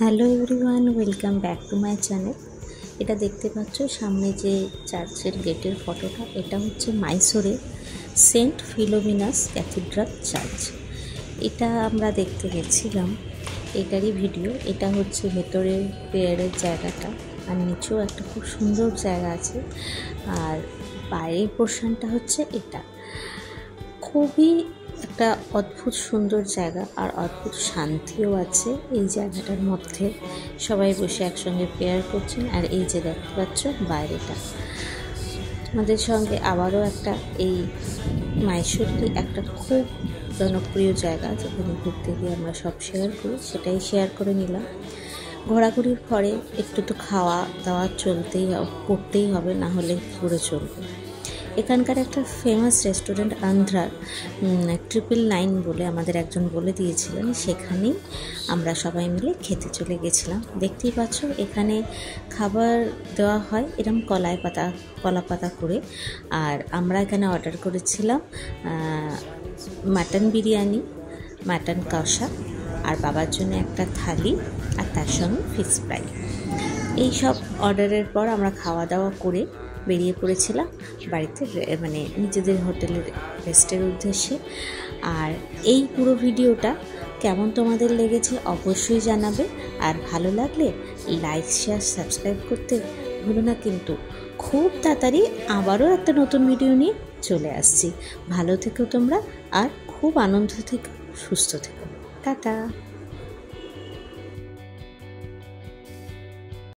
Hello everyone, welcome back to my channel. এটা দেখতে পাচ্ছ সামনে যে চার্চের গেটের ফটোটা, এটা হচ্ছে মাইসোরের সেন্ট ফিলোমিনাস ক্যাথিড্রাল চার্চ। এটা আমরা দেখতে গেছিলাম, এটারই ভিডিও। এটা হচ্ছে ভেতরের প্রেয়ারের জায়গাটা, আর নিচেও একটা খুব সুন্দর জায়গা আছে। আর বাইরের পোর্শনটা হচ্ছে এটা। খুবই একটা অদ্ভুত সুন্দর জায়গা, আর অদ্ভুত শান্তিও আছে এই জায়গাটার মধ্যে। সবাই বসে একসঙ্গে প্রেয়ার করছেন। আর এই যে দেখতে পাচ্ছ বাইরেটা, আমাদের সঙ্গে আবারও একটা এই মাইসোরেরই একটা খুব জনপ্রিয় জায়গা, যেখানে ঘুরতে গিয়ে আমরা সব শেয়ার করি, সেটাই শেয়ার করে নিলাম। ঘোরাঘুরির পরে একটু তো খাওয়া দাওয়া করতেই হবে, না হলে কী করে চলবে। এখানকার একটা ফেমাস রেস্টুরেন্ট আন্ধ্রার 999 বলে আমাদের একজন বলে দিয়েছিলেন, সেখানেই আমরা সবাই মিলে খেতে চলে গেছিলাম। দেখতেই পাচ্ছ এখানে খাবার দেওয়া হয় এরকম কলা পাতা করে। আর আমরা এখানে অর্ডার করেছিলাম মাটন বিরিয়ানি, মাটন কষা, আর বাবার জন্য একটা থালি, আর তার সঙ্গে ফিশ ফ্রাই। এই সব অর্ডারের পর আমরা খাওয়া দাওয়া করে বেরিয়ে পড়েছিলাম বাড়িতে, মানে নিজেদের হোটেলের রেস্টের উদ্দেশ্যে। আর এই পুরো ভিডিওটা কেমন তোমাদের লেগেছে অবশ্যই জানাবে। আর ভালো লাগলে লাইক, শেয়ার, সাবস্ক্রাইব করতে ভুলো না কিন্তু। খুব তাড়াতাড়ি আবারও একটা নতুন ভিডিও নিয়ে চলে আসছি। ভালো থেকো তোমরা, আর খুব আনন্দ থেকো, সুস্থ থেকো। টাটা।